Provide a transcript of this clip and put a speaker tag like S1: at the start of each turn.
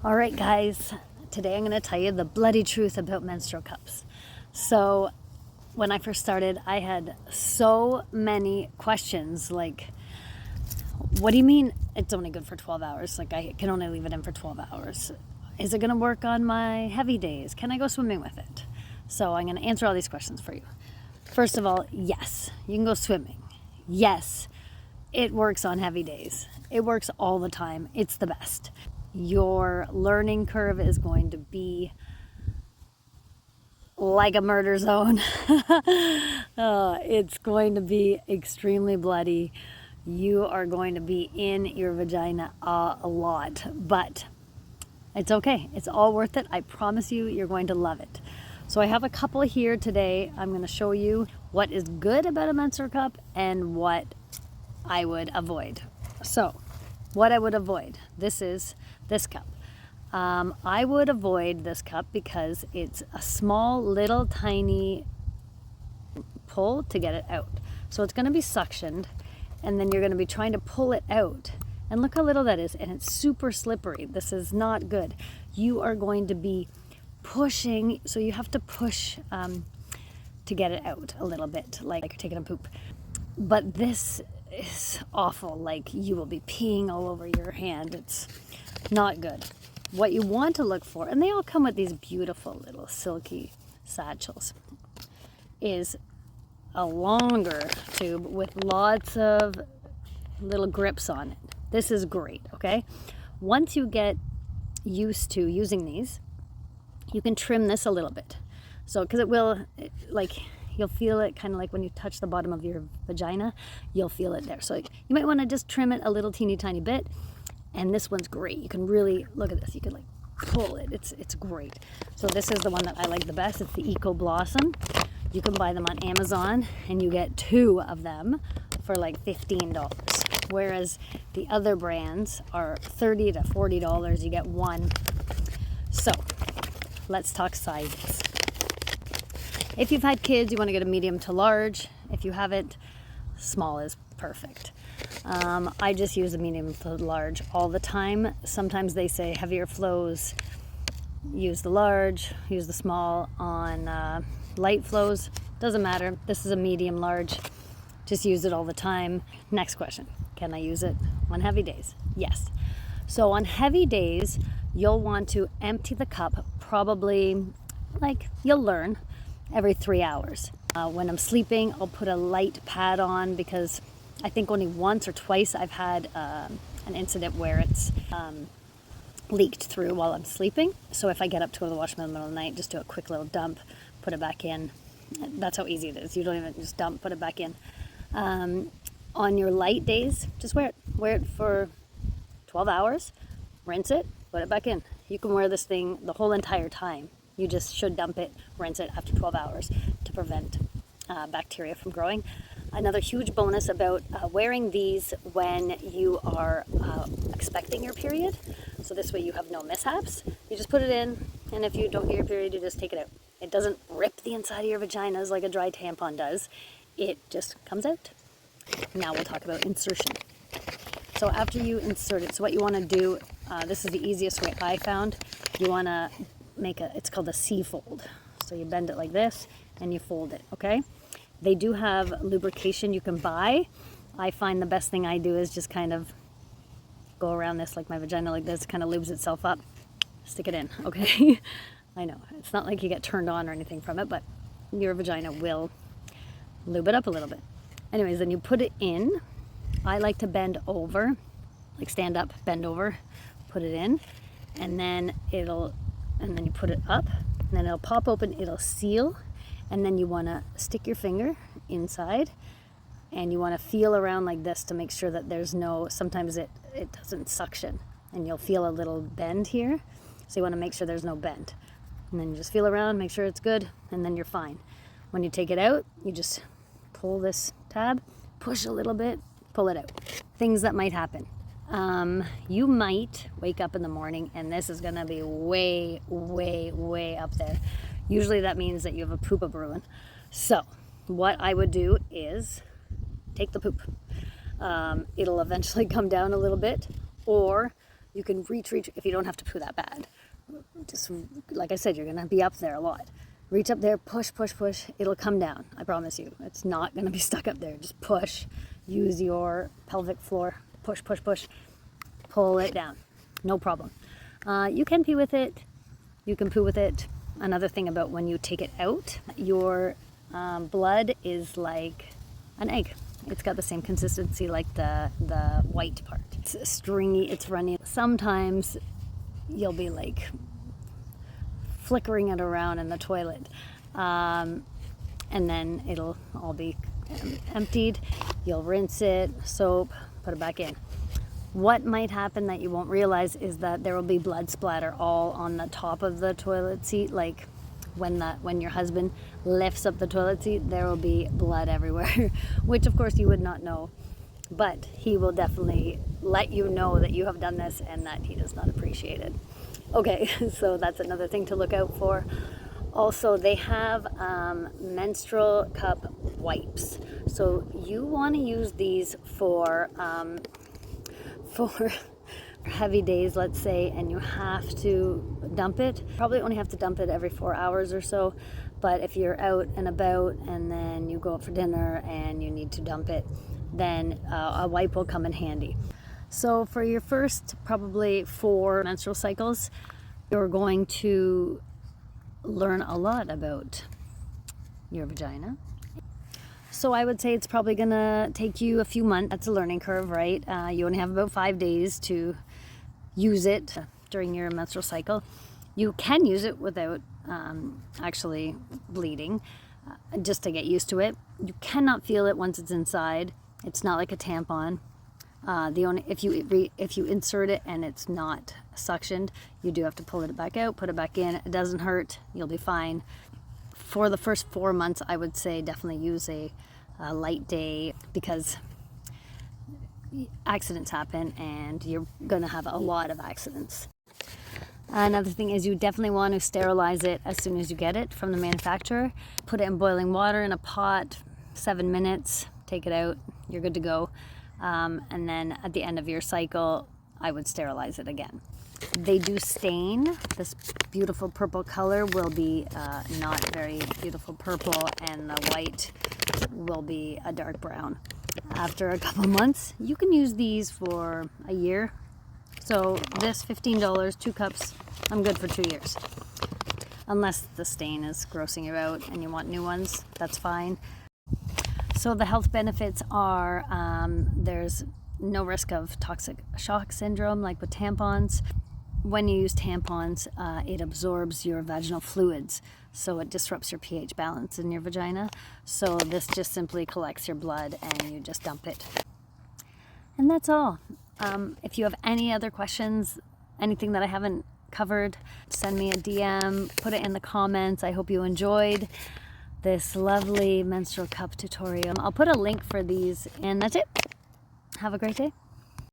S1: All right, guys, today I'm going to tell you the bloody truth about menstrual cups. So, when I first started, I had so many questions like, what do you mean it's only good for 12 hours? Like, I can only leave it in for 12 hours. Is it going to work on my heavy days? Can I go swimming with it? So, I'm going to answer all these questions for you. First of all, yes, you can go swimming. Yes, it works on heavy days. It works all the time. It's the best. Your learning curve is going to be like a murder zone. It's going to be extremely bloody. You are going to be in your vagina a lot, but it's okay. It's all worth it. I promise you, you're going to love it. So I have a couple here today. I'm going to show you what is good about a menstrual cup and what I would avoid. So what I would avoid, this is this cup. I would avoid this cup because it's a small, little, tiny pull to get it out. So it's going to be suctioned, and then you're going to be trying to pull it out. And look how little that is, and it's super slippery. This is not good. You are going to be pushing, so you have to push to get it out a little bit, like you're taking a poop. But this is awful. Like, you will be peeing all over your hand. It's not good. What you want to look for, and they all come with these beautiful little silky satchels, is a longer tube with lots of little grips on it. This is great, okay? Once you get used to using these, you can trim this a little bit. So, because it will, like, you'll feel it kind of like when you touch the bottom of your vagina, you'll feel it there. So you might want to just trim it a little teeny tiny bit. And this one's great. You can really, look at this, you can like pull it. It's great. So this is the one that I like the best. It's the Eco Blossom. You can buy them on Amazon and you get 2 of them for like $15. Whereas the other brands are $30 to $40. You get 1. So let's talk sizes. If you've had kids, you want to get a medium to large. If you haven't, small is perfect. I just use a medium to large all the time. Sometimes they say heavier flows, use the large, use the small. On light flows, doesn't matter. This is a medium large. Just use it all the time. Next question. Can I use it on heavy days? Yes. So on heavy days, you'll want to empty the cup probably, like, you'll learn, every 3 hours. When I'm sleeping, I'll put a light pad on because I think only once or twice I've had an incident where it's leaked through while I'm sleeping. So if I get up to go to the washroom in the middle of the night, just do a quick little dump, put it back in. That's how easy it is. You don't even just dump, put it back in. On your light days, just wear it. Wear it for 12 hours, rinse it, put it back in. You can wear this thing the whole entire time. You just should dump it, rinse it after 12 hours to prevent bacteria from growing. Another huge bonus about wearing these when you are expecting your period, so this way you have no mishaps. You just put it in, and if you don't get your period, you just take it out. It doesn't rip the inside of your vaginas like a dry tampon does. It just comes out. Now we'll talk about insertion. So after you insert it, so what you want to do, this is the easiest way I found. You want to make it's called a C-fold. So you bend it like this and you fold it, okay? They do have lubrication you can buy. I find the best thing I do is just kind of go around this, like my vagina like this, kind of lubes itself up, stick it in, okay? I know, it's not like you get turned on or anything from it, but your vagina will lube it up a little bit. Anyways, then you put it in. I like to bend over, like stand up, bend over, put it in, and then you put it up, and then it'll pop open, it'll seal, and then you want to stick your finger inside, and you want to feel around like this to make sure that there's no, sometimes it doesn't suction, and you'll feel a little bend here, so you want to make sure there's no bend. And then you just feel around, make sure it's good, and then you're fine. When you take it out, you just pull this tab, push a little bit, pull it out. Things that might happen. You might wake up in the morning and this is going to be way, way, way up there. Usually that means that you have a poop bruin. So what I would do is take the poop. It'll eventually come down a little bit, or You can reach if you don't have to poo that bad. Just like I said, you're gonna be up there a lot. Reach up there, push, push, push. It'll come down. I promise you. It's not gonna be stuck up there. Just push. Use your pelvic floor. Push, push, push. Pull it down. No problem. You can pee with it. You can poo with it. Another thing about when you take it out, your blood is like an egg. It's got the same consistency like the white part. It's stringy, it's runny. Sometimes you'll be like flickering it around in the toilet, and then it'll all be emptied. You'll rinse it, soap, put it back in. What might happen that you won't realize is that there will be blood splatter all on the top of the toilet seat. Like when your husband lifts up the toilet seat, there will be blood everywhere, which of course you would not know. But he will definitely let you know that you have done this and that he does not appreciate it. Okay, so that's another thing to look out for. Also, they have menstrual cup wipes. So you want to use these for heavy days, let's say, and you have to dump it. Probably only have to dump it every 4 hours or so. But if you're out and about and then you go out for dinner and you need to dump it, then a wipe will come in handy. So for your first probably 4 menstrual cycles, you're going to learn a lot about your vagina. So I would say it's probably gonna take you a few months. That's a learning curve, right? You only have about 5 days to use it during your menstrual cycle. You can use it without actually bleeding, just to get used to it. You cannot feel it once it's inside. It's not like a tampon. If you insert it and it's not suctioned, you do have to pull it back out, put it back in. It doesn't hurt. You'll be fine. For the first 4 months, I would say definitely use a light day, because accidents happen and you're going to have a lot of accidents. Another thing is you definitely want to sterilize it as soon as you get it from the manufacturer. Put it in boiling water in a pot, 7 minutes, take it out, you're good to go. And then at the end of your cycle, I would sterilize it again. They do stain. This beautiful purple color will be not very beautiful purple, and the white will be a dark brown. After a couple months, you can use these for a year. So this $15, 2 cups, I'm good for 2 years. Unless the stain is grossing you out and you want new ones, that's fine. So the health benefits are there's no risk of toxic shock syndrome like with tampons. When you use tampons, it absorbs your vaginal fluids, so it disrupts your pH balance in your vagina. So this just simply collects your blood and you just dump it. And that's all. If you have any other questions, anything that I haven't covered, send me a DM, put it in the comments. I hope you enjoyed this lovely menstrual cup tutorial. I'll put a link for these, and that's it. Have a great day.